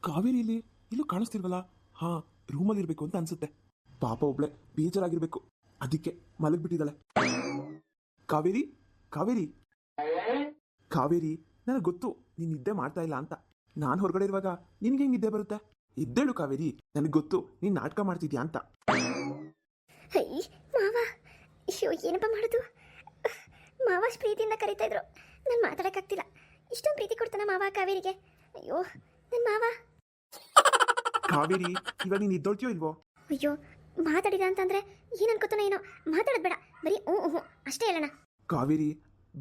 ಕಾವೇರಿ ಇಲ್ಲಿ ಇಲ್ಲೂ ಕಾಣಿಸ್ತಿಲ್ವಲ್ಲ? ಹಾ, ರೂಮಲ್ಲಿ ಇರ್ಬೇಕು ಅಂತ ಅನ್ಸುತ್ತೆ. ಪಾಪ ಒಬ್ಳೆ ಬೇಜಾರಾಗಿರ್ಬೇಕು, ಅದಕ್ಕೆ ಮಲಗ್ಬಿಟ್ಟಿದ್ದಾಳೆ. ಕಾವೇರಿ, ಕಾವೇರಿ, ಕಾವೇರಿ, ನನಗೆ ಗೊತ್ತು ನೀನ್ ನಿದ್ದೆ ಮಾಡ್ತಾ ಇಲ್ಲ ಅಂತ. ನಾನು ಹೊರಗಡೆ ಇರುವಾಗ ನಿನ್ಗೆ ಹೆಂಗ್ ನಿದ್ದೆ ಬರುತ್ತೆ? ಇದ್ದೇಳು ಕಾವೇರಿ, ನನಗೆ ಗೊತ್ತು ನೀನ್ ನಾಟಕ ಮಾಡ್ತಿದ್ಯಾ ಅಂತ. ಮಾವ, ಅಯ್ಯೋ ಏನಪ್ಪ ಮಾಡೋದು? ಮಾವ ಅಷ್ಟು ಪ್ರೀತಿಯಿಂದ ಕರೀತಾ ಇದ್ರು, ನಾನು ಮಾತಾಡಕ್ಕಾಗ್ತಿಲ್ಲ. ಇಷ್ಟೊಂದು ಪ್ರೀತಿ ಕೊಡ್ತಾನ ಮಾವ ಕಾವೇರಿಗೆ? ಅಯ್ಯೋ ನನ್ನ ಮಾವ. ಕಾವೇರಿ, ಇವಾಗ ನೀನ್ ಇದ್ದೋಳ್ತೀಯೋ ಇಲ್ವೋ? ಅಯ್ಯೋ ಮಾತಾಡಿದ ಅಂತಂದ್ರೆ ಏನ್ ಅನ್ಕೋತಾನ ಏನೋ. ಮಾತಾಡೋದ್ ಬೇಡ, ಬರೀ ಅಷ್ಟೇ ಹೇಳೋಣ. ಕಾವೇರಿ,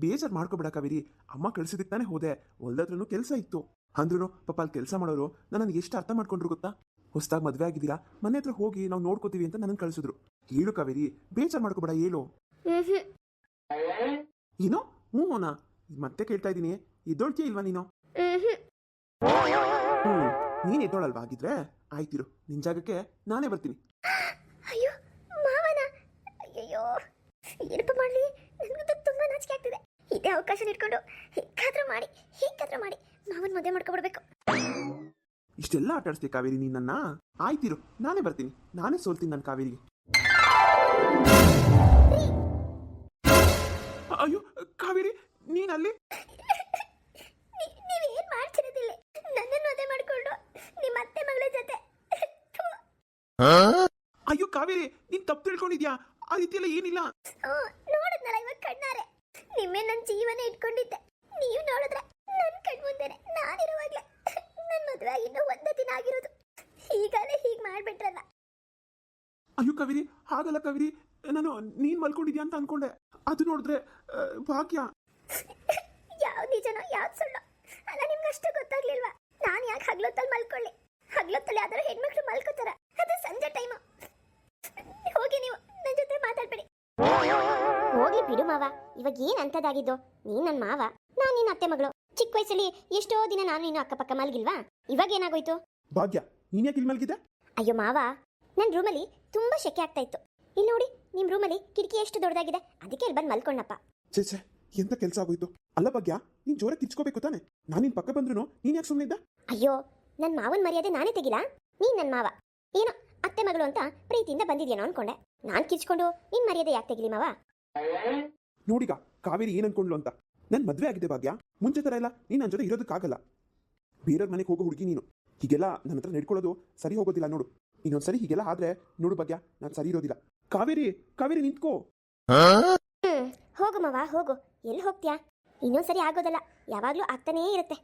ಬೇಜಾರು ಮಾಡ್ಕೋಬೇಡ ಕಾವೇರಿ. ಅಮ್ಮ ಕಳ್ಸಿದಕ್ಕೆ ತಾನೇ ಹೋದೆ, ಹೊಲ್ದತ್ರನು ಕೆಲಸ ಇತ್ತು ಅಂದ್ರೂ ಪಾಪ ಅಲ್ಲಿ ಕೆಲಸ ಮಾಡೋರು ನನಗೆ ಎಷ್ಟು ಅರ್ಥ ಮಾಡ್ಕೊಂಡ್ರು ಗೊತ್ತಾ? ಹೊಸದಾಗಿ ಮದುವೆ ಆಗಿದ್ದೀರಾ, ಮನೆ ಹತ್ರ ಹೋಗಿ ನಾವು ನೋಡ್ಕೋತೀವಿ ಅಂತ ನನ್ನ ಕಳ್ಸಿದ್ರು. ಹೇಳು ಕಾವೇರಿ, ಬೇಜಾರು ಮಾಡ್ಕೋಬೇಡ, ಹೇಳು. ಏನೋ ಹ್ಞೂನಾ? ಮತ್ತೆ ಕೇಳ್ತಾ ಇದ್ದೀನಿ, ಇದ್ದೋಳ್ತೀಯ ಇಲ್ವಾ ನೀನು? ನೀನ್ ಎದ್ದೋಳಲ್ವಾ? ಆಗಿದ್ರೆ ಆಯ್ತಿರು, ನಿನ್ ಜಾಗಕ್ಕೆ ನಾನೇ ಬರ್ತೀನಿ. ಅಯ್ಯೋ ಮಾವನ, ಅಯ್ಯೋ ಏನಪ್ಪ ಮಾಡ್ಲಿ? ನನಗಂತೂ ತುಂಬಾ ನಾಚಿಕೆ ಆಗ್ತಿದೆ. ಇದೇ ಅವಕಾಶ ಇಟ್ಕೊಂಡು ಹೇಗಾದ್ರೂ ಮಾಡಿ ಮಾವನ್ ಮದುವೆ ಮಾಡ್ಕೊಬಿಡ್ಬೇಕು. ಇಷ್ಟೆಲ್ಲ ಆಟ ಆಡಿಸ್ತೀಯ ಕಾವೇರಿ ನೀನ್ ನನ್ನ? ಆಯ್ತಿರು, ನಾನೇ ಬರ್ತೀನಿ, ನಾನೇ ಸೋಲ್ತೀನಿ ನನ್ನ ಕಾವೇರಿಗೆ. ಅಯ್ಯೋ ಕಾವೇರಿ, ನೀನ್ ಅಲ್ಲಿ? ನೀವೇನ್ ಮಾಡ್ತಿರೋದಿಲ್ಲ? ನನ್ನನ್ನು ಮದುವೆ ಮಾಡ್ಕೊಂಡು ನಿಮ್ಮ ಅತ್ತೆ ಮಗಳ ಜೊತೆ. ಅಯ್ಯೋ ಕಾವೇರಿ, ನೀನ್ ತಪ್ಪು ತಿಳ್ಕೊಂಡಿದ್ಯಾ? ಆ ರೀತಿ ಎಲ್ಲ ಏನಿಲ್ಲ. ನೋಡಿದ್ನಲ್ಲ ಇವಾಗ ಕಣ್ಣಾರೆ, ನಿಮ್ಮೆ ನನ್ನ ಜೀವನ ಇಟ್ಕೊಂಡಿದ್ದೆ. ನೀವು ನೋಡಿದ್ರೆ ನನ್ನ ಕಣ್ಮುಂದೆನೆ ನಾನಿರುವಾಗ್ಲೇ ನನ್ನ ಮದುವೆ ಇನ್ನೂ ಒಂದೇ ದಿನ ಆಗಿರೋದು. ಹೀಗಾಲೆ ಹೀಗೆ ಮಾಡ್ಬಿಟ್ರಲ್ಲ. ಅಯ್ಯೋ ಕಾವೇರಿ, ಹಾಗಲ್ಲ ಕಾವೇರಿ, ನಾನು ನೀನ್ ಮಲ್ಕೊಂಡಿದ್ಯಾ ಅಂತ ಅನ್ಕೊಂಡೆ. ಅದು ನೋಡಿದ್ರೆ ಭಾಗ್ಯ. ಯಾವ್ದು ನಿಜನೋ ಯಾವ್ದು ಸುಳ್ಳು ಅಲ್ಲ ನಿಮ್ಗೆ ಅಷ್ಟು ಗೊತ್ತಾಗ್ಲಿಲ್ವಾ? ನಾನು ಯಾಕೆ ಹಗ್ಲೊತ್ತಲ್ಲಿ ಮಲ್ಕೊಳ್ಳಿ? ಹಗ್ಲೊತ್ತಲ್ಲಿ ಯಾವ್ದಾರು ಹೆಣ್ಮಕ್ಳು ಮಲ್ಕೋತಾರ, ಅದು ಸಂಜೆ ಟೈಮು. ಹೋಗಿ ನೀವು ನನ್ನ ಜೊತೆ ಮಾತಾಡ್ಬೇಡಿ. ಹೋಗ್ಲಿ ಬಿಡು ಮಾವ, ಇವಾಗ ಏನ್ ಅಂತದಾಗಿದ್ದು? ನೀನ್ ನನ್ನ ಮಾವ, ನಾನ್ ನಿನ್ನ ಅತ್ತೆ ಮಗಳು. ಚಿಕ್ಕ ವಯಸ್ಸಲ್ಲಿ ಎಷ್ಟೋ ದಿನ ನಾನು ನೀನು ಅಕ್ಕಪಕ್ಕ ಮಲ್ಗಿಲ್ವಾ? ಇವಾಗ ಏನಾಗೋಯ್ತು? ಭಾಗ್ಯ, ನೀನ್ ಯಾಕೆ ಇಲ್ಲಿ ಮಲ್ಗಿದ್ದೆ? ಅಯ್ಯೋ ಮಾವ, ನನ್ನ ರೂಮಲ್ಲಿ ತುಂಬಾ ಶೆಕೆ ಆಗ್ತಾ ಇತ್ತು. ಇಲ್ಲಿ ನೋಡಿ, ನಿಮ್ ರೂಮಲ್ಲಿ ಕಿಟಕಿ ಎಷ್ಟು ದೊಡ್ಡದಾಗಿದೆ, ಅದಕ್ಕೆ ಇಲ್ಲಿ ಬಂದು ಮಲ್ಕೊಂಡಪ್ಪ. ಛೇ ಛೇ, ಎಂತ ಕೆಲಸ ಆಗೋಯ್ತು? ಅಲ್ಲ ಭಾಗ್ಯ, ನೀನ್ ಜೋರ ಕಿರ್ಚ್ಕೋಬೇಕು ತಾನೆ? ನಾನು ನಿನ್ ಪಕ್ಕ ಬಂದ್ರು ನೀನ್ ಯಾಕೆ ಸುಮ್ಮನೆ ಇದ್ದ? ಅಯ್ಯೋ, ನನ್ನ ಮಾವನ್ ಮರ್ಯಾದೆ ನಾನೇ ತೆಗಿಲ್ಲ? ನೀನ್ ನನ್ನ ಮಾವ, ಏನೋ ಅತ್ತೆ ಮಗಳು ಅಂತ ಪ್ರೀತಿಯಿಂದ ಬಂದಿದ್ಯೇನೋ ಅನ್ಕೊಂಡೆ. ನಾನ್ ಕಿರ್ಚ್ಕೊಂಡು ನಿನ್ ಮರ್ಯಾದೆ ಯಾಕೆ ತೆಗಿಲಿ ಮಾವ? ನೋಡಿಗ ಕಾವೇರಿ ಏನ್ ಅನ್ಕೊಂಡ್ಲು ಅಂತ. ನನ್ ಮದ್ವೆ ಆಗಿದೆ ಭಾಗ್ಯ, ಮುಂಚೆ ತರ ಇಲ್ಲ ನೀನ್ ನನ್ನ ಜೊತೆ ಇರೋದಕ್ಕಾಗಲ್ಲ. ಬೇರೆಯವ್ರ ಮನೆಗೆ ಹೋಗೋ ಹುಡುಗಿ ನೀನು. ಹೀಗೆಲ್ಲ ನನ್ನ ಹತ್ರ ನಡ್ಕೊಳ್ಳೋದು ಸರಿ ಹೋಗೋದಿಲ್ಲ ನೋಡು. ಇನ್ನೊಂದ್ಸರಿ ಹೀಗೆಲ್ಲ ಆದ್ರೆ ನೋಡು ಭಾಗ್ಯ, ನಾನು ಸರಿ ಇರೋದಿಲ್ಲ. ಕಾವೇರಿ, ಕಾವೇರಿ ನಿಂತ್ಕೋ. ಹೋಗು ಮಾವ ಹೋಗು, ಎಲ್ಲಿ ಹೋಗ್ತೀಯಾ? ಇನ್ನೊಂದ್ಸರಿ ಆಗೋದಲ್ಲ, ಯಾವಾಗ್ಲೂ ಆಗ್ತಾನೇ ಇರುತ್ತೆ.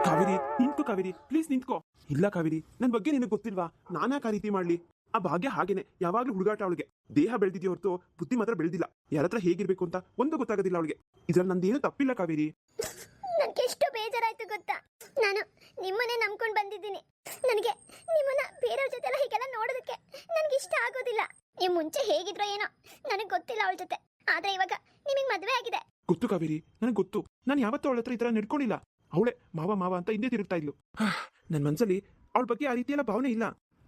ಕಾವೇರಿ ನಿಂತ್ಕೋ, ಕಾವೇರಿ ಪ್ಲೀಸ್ ನಿಂತ್ಕೋ. ಇಲ್ಲ ಕಾವೇರಿ, ನನ್ ಬಗ್ಗೆ ನಿನಗೆ ಗೊತ್ತಿಲ್ವಾ? ನಾನ್ಯಾಕೆ ಆ ರೀತಿ ಮಾಡ್ಲಿ? ಆ ಭಾಗ್ಯ ಹಾಗೇನೆ, ಯಾವಾಗ್ಲೂ ಹುಡುಗಾಟ ಅವಳಿಗೆ. ದೇಹ ಬೆಳೆದಿದ್ಯೋ ಹೊರತು ಬುದ್ಧಿ ಮಾತ್ರ ಬೆಳೆದಿಲ್ಲ. ಯಾರತ್ರ ಹೇಗಿರ್ಬೇಕು ಅಂತ ಒಂದು ಗೊತ್ತಾಗೋದಿಲ್ಲ ಅವಳಿಗೆ. ಇದ್ರಲ್ಲಿ ನಂದೇನು ತಪ್ಪಿಲ್ಲ ಕಾವೇರಿ. ನನ್ಗೆ ಎಷ್ಟು ಬೇಜಾರಾಯ್ತು ಗೊತ್ತಾ? ನಾನು ನಿಮ್ಮನ್ನೇ ನಂಬ್ಕೊಂಡು ಬಂದಿದ್ದೀನಿ. ನನಗೆ ನಿಮ್ಮನ್ನ ಬೇರೆಯವ್ರ ಜೊತೆ ಎಲ್ಲ ಹೀಗೆಲ್ಲ ನೋಡೋದಕ್ಕೆ ನನಗೆ ಇಷ್ಟ ಆಗೋದಿಲ್ಲ. ನೀವು ಮುಂಚೆ ಹೇಗಿದ್ರೋ ಏನೋ, ನನಗೆ ಗೊತ್ತಿಲ್ಲ ಅವಳ ಜೊತೆ. ಆದ್ರೆ ಇವಾಗ ನಿಮಗೆ ಮದುವೆ ಆಗಿದೆ. ಗೊತ್ತು ಕಾವೇರಿ, ನನಗೆ ಗೊತ್ತು. ನಾನು ಯಾವತ್ತೂ ಅವಳ ಹತ್ರ ಈ ತರ ನಡ್ಕೊಂಡಿಲ್ಲ. ಅವಳೆ ಮಾವ ಮಾವ ಅಂತ ಹಿಂದೆ ತಿರುಗ್ತಾ ಇದ್ಲು. ನನ್ನ ಮನ್ಸಲ್ಲಿ ಅವಳ ಬಗ್ಗೆ ಆ ರೀತಿ ಎಲ್ಲ ಭಾವನೆ ಇಲ್ಲ.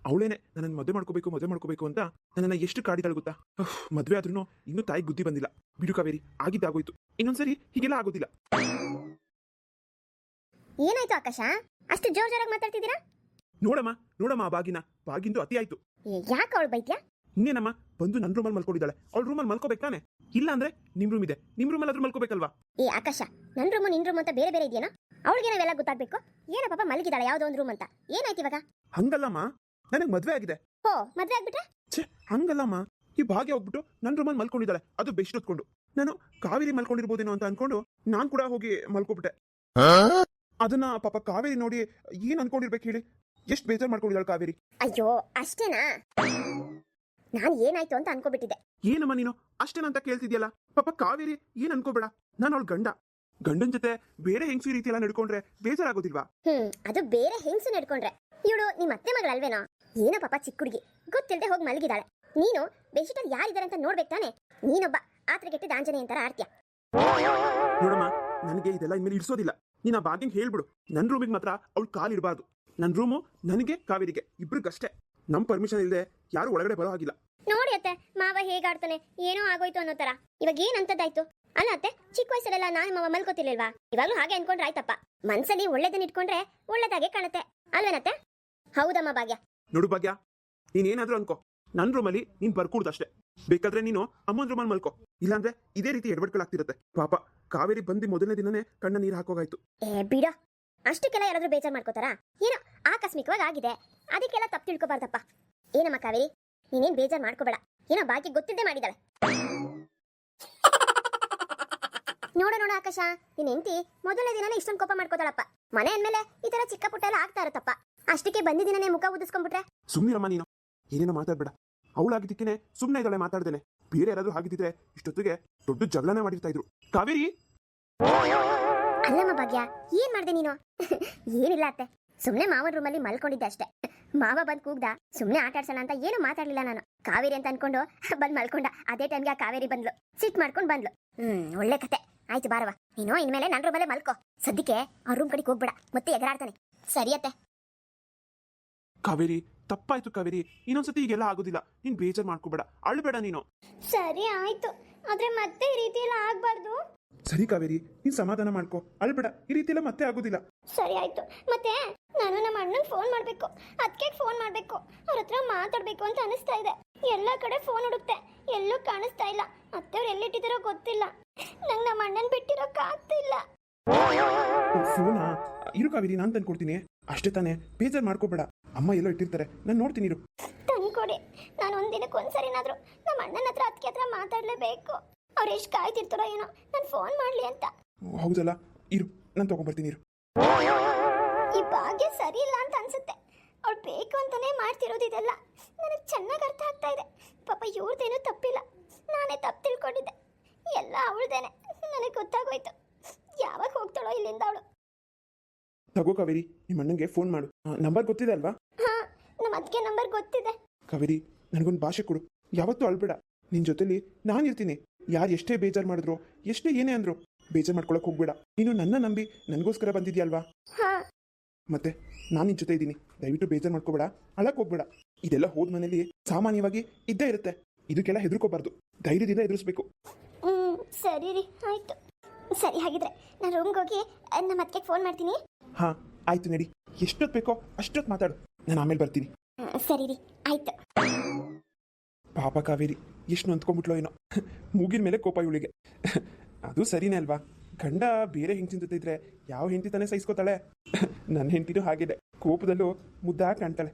ಅವಳೇನೆ ನನ್ನ ಮದುವೆ ಮಾಡ್ಕೋಬೇಕು ಅಂತ ನನ್ನನ್ನ ಎಷ್ಟು ಕಾಡಿದಾಳು ಗೊತ್ತಾ? ಮದುವೆ ಆದ್ರೂ ಇನ್ನೂ ತಾಯಿ ಬುದ್ಧಿ ಬಂದಿಲ್ಲ. ಬಿಡು ಕಾವೇರಿ, ಆಗಿದ್ದಾಗೋಯ್ತು, ಇನ್ನೊಂದ್ಸರಿ ಹೀಗೆಲ್ಲ ಆಗೋದಿಲ್ಲ. ಏನಾಯ್ತು ಆಕಾಶ, ಅಷ್ಟು ಜೋರಾಗಿ ಮಾತಾಡ್ತಿದ್ದೀರಾ? ನೋಡಮ್ಮ ಆ ಬಾಗಿಂದು ಅತಿ ಆಯ್ತು. ಯಾಕೆ ಅವಳು ಬೈತ್ಯಾ? ಇನ್ನೇನಮ್ಮ, ಬಂದು ನನ್ನ ರೂಮಲ್ಲಿ ಮಲ್ಕೊಂಡಿದ್ದಾಳೆ. ಅವಳ ರೂಮಲ್ಲಿ ಮಲ್ಕೋಬೇಕು ತಾನೆ? ಇಲ್ಲ ಅಂದ್ರೆ ನಿಮ್ ರೂಮ್ ಇದೆ, ನಿಮ್ ರೂಮಲ್ಲಿ ಆದ್ರೂ ಮಲ್ಕೋಬೇಕಲ್ವಾ? ಆಕಾಶ, ನನ್ನ ರೂಮು ನಿನ್ ರೂಮ್ ಅಂತ ಬೇರೆ ಬೇರೆ ಇದೆಯೇನೋ? ಅವಳಿಗೆ ನಾವೆಲ್ಲ ಗೊತ್ತಾಗ್ಬೇಕು. ಏನ ಪಾಪ ಮಲಗಿದಾಳೆ ಯಾವ್ದೋ ಒಂದು ರೂಮ್ ಅಂತ. ಏನಾಯ್ತು ಇವಾಗ? ಹಂಗಲ್ಲಮ್ಮ, ನನಗೆ ಮದ್ವೆ ಆಗಿದೆ. ಓ, ಮದ್ವೆ ಆಗ್ಬಿಟ್ರೆ? ಛೇ, ಹಂಗಲ್ಲಮ್ಮ. ಈ ಭಾಗ್ಯ ಹೋಗ್ಬಿಟ್ಟು ನನ್ನ ರೂಮಲ್ಲಿ ಮಲ್ಕೊಂಡಿದ್ದಾಳೆ, ಅದು ಬೆಸ್ಟ್ ಹೊತ್ಕೊಂಡು. ನಾನು ಕಾವೇರಿ ಮಲ್ಕೊಂಡಿರ್ಬೋದೇನೋ ಅಂತ ಅನ್ಕೊಂಡು ನಾನ್ ಕೂಡ ಹೋಗಿ ಮಲ್ಕೊಬಿಟ್ಟೆ. ಅದನ್ನ ಪಾಪ ಕಾವೇರಿ ನೋಡಿ ಏನ್ ಅನ್ಕೊಂಡಿರ್ಬೇಕು ಹೇಳಿ? ಎಷ್ಟು ಬೇಜಾರು ಮಾಡ್ಕೊಂಡಿದ್ದಾಳೆ ಕಾವೇರಿ. ಅಯ್ಯೋ ಅಷ್ಟೇನಾ? ನಾನು ಏನಾಯ್ತು ಅಂತ ಅನ್ಕೋಬಿಟ್ಟಿದ್ದೆ. ಏನಮ್ಮ ನೀನು ಅಷ್ಟೇನಂತ ಕೇಳ್ತಿದ್ಯಲ್ಲ? ಪಾಪ ಕಾವೇರಿ ಏನ್ ಅನ್ಕೋಬೇಡ, ನಾನು ಅವಳ ಗಂಡನ್ ಜೊತೆ ಬೇರೆ ಹೆಂಗಸಿ ರೀತಿ ಎಲ್ಲ ನಡ್ಕೊಂಡ್ರೆ ಬೇಜಾರಾಗೋದಿಲ್ವಾ? ಅದು ಬೇರೆ ಹೆಂಗಸು ನಡ್ಕೊಂಡ್ರೆ. ಇವಳು ನಿಮ್ಮ ಅತ್ತೆ ಮಗಳಲ್ವೇನೋ? ಏನೋ ಪಾಪ ಚಿಕ್ಕ ಹುಡುಗಿ, ಗೊತ್ತಿಲ್ಲದೆ ಹೋಗಿ ಮಲಗಿದಾಳೆ. ನೀನು ಬೆಡ್ಶೀಟಲ್ಲಿ ಯಾರಿದ್ದಾರೆ ಅಂತ ನೋಡ್ಬೇಕು ತಾನೆ? ನೀನೊಬ್ಬ ಆತ್ರಗೆಟ್ಟಿದ ಆಂಜನೇಯ ಅಂತಾರ ಆಡ್ತೀಯ. ನೋಡಮ್ಮ, ನನಗೆ ಇದೆಲ್ಲ ಇನ್ಮೇಲೆ ಇಡ್ಸೋದಿಲ್ಲ. ನೀನ್ ಆ ಭಾಗ್ಯಂಗ್ ಹೇಳ್ಬಿಡು, ನನ್ನ ರೂಮಿಗೆ ಮಾತ್ರ ಅವಳು ಕಾಲಿಡಬಾರ್ದು. ನನ್ನ ರೂಮು ನನಗೆ ಕಾವೇರಿಗೆ ಇಬ್ರಿಗಷ್ಟೇ. ನಮ್ ಪರ್ಮಿಷನ್ ಇಲ್ಲದೆ ಯಾರು ಒಳಗಡೆ ಬರೋ ಹಾಗಿಲ್ಲ. ನೋಡಿ ಅತ್ತೆ, ಮಾವ ಹೇಗಾಡ್ತಾನೆ, ಏನೋ ಆಗೋಯ್ತು ಅನ್ನೋ ತರ. ಇವಾಗ ಏನ್ ಅಂತದ್ದಾಯ್ತು? ಅಲ್ಲ ಅತ್ತೆ, ಚಿಕ್ಕ ವಯಸ್ಸಲ್ಲೆಲ್ಲ ನಾನು ಮಾವ ಮಲ್ಕೋತಿರ್ಲಿಲ್ವಾ? ಇವಾಗ್ಲೂ ಹಾಗೆ ಅನ್ಕೊಂಡ್ರೆ ಆಯ್ತಪ್ಪ. ಮನ್ಸಲ್ಲಿ ಒಳ್ಳೇದನ್ನ ಇಟ್ಕೊಂಡ್ರೆ ಒಳ್ಳೇದಾಗೆ ಕಾಣುತ್ತೆ. ಅಲ್ವೇನತ್ತೆ? ಹೌದಮ್ಮ ಭಾಗ್ಯ. ನೋಡು ಭಾಗ್ಯ, ನೀನೇನಾದ್ರೂ ಅನ್ಕೋ, ನನ್ನ ರೂಮಲ್ಲಿ ನೀನ್ ಬರ್ಕೂಡ್ದಷ್ಟೇ. ಬೇಕಾದ್ರೆ ನೀನು ಅಮ್ಮನ ರೂಮಲ್ಲಿ ಮಲ್ಕೋ, ಇಲ್ಲಾಂದ್ರೆ ಇದೇ ರೀತಿ ಎಡವಟ್ಗಳಾಗ್ತಿರುತ್ತೆ. ಪಾಪ ಕಾವೇರಿ ಬಂದು ಮೊದಲನೇ ದಿನನೇ ಕಣ್ಣ ನೀರು ಹಾಕೋಗಾಯ್ತು. ಬಿಡ, ಅಷ್ಟಕ್ಕೆಲ್ಲ ಯಾರಾದ್ರೂ ಬೇಜಾರು ಮಾಡ್ಕೋತಾರಾ? ಏನೋ ಆಕಸ್ಮಿಕವಾಗಿ ಆಗಿದೆ, ಅದಕ್ಕೆಲ್ಲ ತಪ್ಪು ತಿಳ್ಕೊಬಾರ್ದಪ್ಪ. ಏನಮ್ಮ ಕಾವೇರಿ, ನೀನೇನ್ ಬೇಜಾರು ಮಾಡ್ಕೋಬೇಡ. ಏನೋ ಭಾಗ್ಯ ಗೊತ್ತಿದ್ದೇ ಮಾಡಿದಾಳೆ. ನೋಡ ಆಕಾಶ, ನಿನ್ ಹೆಂಡತಿ ಮೊದಲನೇ ದಿನನೇ ಇಷ್ಟೊಂದು ಕೋಪ ಮಾಡ್ಕೋತಾಳಪ್ಪ. ಮನೆ ಅಂದ್ಮೇಲೆ ಈ ತರ ಚಿಕ್ಕ ಪುಟ್ಟ ಎಲ್ಲ ಆಗ್ತಾ ಇರುತ್ತಪ್ಪ. ಅಷ್ಟಕ್ಕೆ ಬಂದಿದ್ದೀನೇ ಮುಖ ಉದಿಸ್ಕೊಂಡ್ಬಿಟ್ರೆ. ಸುಮ್ಮನಿರಮ್ಮ ನೀನು, ಏನೇನೋ ಮಾತಾಡ್ಬೇಡ. ಅವಳಾಗಿದ್ದಕ್ಕೇನೆ ಸುಮ್ಮನೆ ಇದ್ದಾಳೆ, ಮಾತಾಡ್ದೇನೆ. ಬೇರೆ ಯಾರಾದ್ರೂ ಆಗಿದ್ದಿದ್ರೆ ಇಷ್ಟೊತ್ತಿಗೆ ದೊಡ್ಡ ಜಗಳನೇ ಮಾಡಿರ್ತಾ ಇದ್ರು. ಕಾವೇರಿ, ಅಲ್ಲಮ್ಮ ಭಾಗ್ಯ, ಏನ್ ಮಾಡ್ದೆ ನೀನು? ಏನಿಲ್ಲ ಅತ್ತೆ, ಸುಮ್ನೆ ಮಾವನ ರೂಮಲ್ಲಿ ಮಲ್ಕೊಂಡಿದ್ದೆ ಅಷ್ಟೇ. ಮಾವ ಬಂದ್ ಕೂಗ್ದ, ಸುಮ್ನೆ ಆಟ ಆಡ್ಸೋಣ ಅಂತ ಏನು ಮಾತಾಡ್ಲಿಲ್ಲ ನಾನು. ಕಾವೇರಿ ಅಂತ ಅನ್ಕೊಂಡು ಬಂದ್ ಮಲ್ಕೊಂಡ. ಅದೇ ಟೈಮ್ಗೆ ಆ ಕಾವೇರಿ ಬಂದ್ಲು, ಸಿಟ್ ಮಾಡ್ಕೊಂಡ್ ಬಂದ್ಲು. ಒಳ್ಳೆ ಕತೆ ಆಯ್ತು. ಬಾರವ, ನೀನು ಇನ್ಮೇಲೆ ನನ್ನ ರೂಮಲ್ಲೇ ಮಲ್ಕೋ. ಸದ್ಯಕ್ಕೆ ಆ ರೂಮ್ ಕಡೆಗೆ ಹೋಗ್ಬೇಡ, ಮತ್ತೆ ಎಗರಾಡ್ತಾನೆ. ಸರಿಯತ್ತೆ? ಕಾವೇರಿ, ತಪ್ಪಾಯ್ತು ಕಾವೇರಿ, ಇನ್ನೊಂದ್ಸತಿ ಈಗೆಲ್ಲ ಆಗೋದಿಲ್ಲ. ನೀನ್ ಬೇಜಾರ್ ಮಾಡ್ಕೋಬೇಡ, ಅಳ್ಬೇಡ ನೀನು. ಸರಿ ಆಯ್ತು, ಆದ್ರೆ ಮತ್ತೆ ಈ ರೀತಿ ಎಲ್ಲ ಆಗ್ಬಾರ್ದು. ಸರಿ ಕಾವೇರಿ, ನೀನ್ ಸಮಾಧಾನ ಮಾಡ್ಕೋ, ಅಳ್ಬೇಡ. ಈ ರೀತಿ ಎಲ್ಲ ಮತ್ತೆ ಆಗೋದಿಲ್ಲ. ಸರಿ ಆಯ್ತು. ಮತ್ತೆ ನಾನು ನಮ್ಮ ಅಣ್ಣನ್ ಫೋನ್ ಮಾಡ್ಬೇಕು, ಅದಕ್ಕೆ ಫೋನ್ ಮಾಡ್ಬೇಕು, ಅವ್ರ ಹತ್ರ ಮಾತಾಡ್ಬೇಕು ಅಂತ ಅನಿಸ್ತಾ ಇದೆ. ಎಲ್ಲ ಕಡೆ ಫೋನ್ ಹುಡುಕ್ತೆ, ಎಲ್ಲೂ ಕಾಣಿಸ್ತಾ ಇಲ್ಲ. ಅತ್ತೆಯವ್ರು ಎಲ್ಲಿಟ್ಟಿದಾರೋ ಗೊತ್ತಿಲ್ಲ. ನಂಗೆ ನಮ್ಮ ಅಣ್ಣನ್ ಬಿಟ್ಟಿರೋಕ್ ಆಗ್ತಿಲ್ಲ. ಫೋನಾ? ಇರು ಕಾವೇರಿ, ನಾನ್ ತಂದ್ಕೊಡ್ತೀನಿ. ಅಷ್ಟೇ ತಾನೇ, ಬೇಜಾರ್ ಮಾಡ್ಕೋಬೇಡ. ಅಮ್ಮ ಎಲ್ಲೋ ಇಟ್ಟಿರ್ತಾರೆ, ನಾನು ನೋಡ್ತೀನಿ ಇರು. ತಂದ್ಕೊಡಿ. ನಾನು ಒಂದಿನಕ್ಕೆ ಒಂದ್ಸರಿನಾದ್ರೂ ನಮ್ಮ ಅಣ್ಣನ ಹತ್ರ ಅದಕ್ಕೆ ಹತ್ರ ಮಾತಾಡ್ಲೇಬೇಕು. ಅವ್ರು ಎಷ್ಟು ಕಾಯ್ತಿರ್ತಾರೋ ಏನೋ ನಾನು ಫೋನ್ ಮಾಡ್ಲಿ ಅಂತ. ಹೌದಲ್ಲ, ಇರು, ನಾನು ತಗೊಂಡ್ಬರ್ತೀನಿ ಇರು. ಈ ಭಾಗ್ಯ ಸರಿ ಇಲ್ಲ ಅಂತ ಅನ್ಸುತ್ತೆ. ಅವ್ಳು ಬೇಕು ಅಂತಾನೆ ಮಾಡ್ತಿರೋದು ಇದೆಲ್ಲ. ನನಗೆ ಚೆನ್ನಾಗಿ ಅರ್ಥ ಆಗ್ತಾ ಇದೆ. ಪಾಪ ಇವ್ರದ್ದೇನೂ ತಪ್ಪಿಲ್ಲ, ನಾನೇ ತಪ್ಪು ತಿಳ್ಕೊಂಡಿದ್ದೆ. ಎಲ್ಲ ಅವಳ್ದೇನೆ, ನನಗೆ ಗೊತ್ತಾಗೋಯ್ತು. ಯಾವಾಗ ಹೋಗ್ತಾಳೋ ಇಲ್ಲಿಂದ ಅವಳು. ತಗೋ ಕಾವೇರಿ, ನಿಮ್ಮ ಅಣ್ಣಂಗೆ ಫೋನ್ ಮಾಡು. ನಂಬರ್ ಗೊತ್ತಿದೆ ಅಲ್ವಾ? ಹಾ, ನಮ್ಮ ಅದಕ್ಕೆ ನಂಬರ್ ಗೊತ್ತಿದೆ. ಕಾವೇರಿ, ನನಗೊಂದು ಭಾಷೆ ಕೊಡು. ಯಾವತ್ತೂ ಅಳ್ಬೇಡ, ನಿನ್ ಜೊತೆಲಿ ನಾನು ಇರ್ತೀನಿ. ಯಾರು ಎಷ್ಟೇ ಬೇಜಾರು ಮಾಡಿದ್ರು, ಎಷ್ಟೇ ಏನೇ ಅಂದ್ರು ಬೇಜಾರು ಮಾಡ್ಕೊಳಕ್ ಹೋಗ್ಬೇಡ. ನೀನು ನನ್ನ ನಂಬಿ ನನಗೋಸ್ಕರ ಬಂದಿದ್ಯಲ್ವಾ? ಮತ್ತೆ ನಾನು ನಿನ್ ಜೊತೆ ಇದ್ದೀನಿ. ದಯವಿಟ್ಟು ಬೇಜಾರು ಮಾಡ್ಕೋಬೇಡ, ಅಳಕ್ ಹೋಗ್ಬೇಡ. ಇದೆಲ್ಲ ಹೋದ ಮನೇಲಿ ಸಾಮಾನ್ಯವಾಗಿ ಇದ್ದೇ ಇರುತ್ತೆ. ಇದಕ್ಕೆಲ್ಲ ಹೆದರ್ಕೋಬಾರ್ದು, ಧೈರ್ಯದಿಂದ ಎದುರಿಸ್ಬೇಕು. ಸರಿ ರೀ, ಆಯ್ತು. ಸರಿ, ಹಾಗಿದ್ರೆ ನಾನು ರೂಮ್ಗೆ ಹೋಗಿ ನಮ್ಮ ಅದಕ್ಕೆ ಫೋನ್ ಮಾಡ್ತೀನಿ. ಹಾ ಆಯ್ತು, ನಡಿ. ಎಷ್ಟೊತ್ತು ಬೇಕೋ ಅಷ್ಟೊತ್ತು ಮಾತಾಡು, ನಾನು ಆಮೇಲೆ ಬರ್ತೀನಿ. ಸರಿ ರೀ, ಆಯ್ತು. ಪಾಪ ಕಾವೇರಿ ಎಷ್ಟು ನೊಂದ್ಕೊಂಡ್ಬಿಟ್ಲೋ ಏನೋ. ಮೂಗಿನ ಮೇಲೆ ಕೋಪ ಇವಳಿಗೆ. ಅದು ಸರಿನೇ ಅಲ್ವಾ? ಗಂಡ ಬೇರೆ ಹೆಂಡತಿನ ಜೊತೆ ಇದ್ರೆ ಯಾವ ಹೆಂಡತಿ ತಾನೇ ಸಹಿಸ್ಕೋತಾಳೆ? ನನ್ನ ಹೆಂಡತಿನೂ ಹಾಗಿದೆ, ಕೋಪದಲ್ಲೂ ಮುದ್ದಾಗಿ ಕಾಣ್ತಾಳೆ.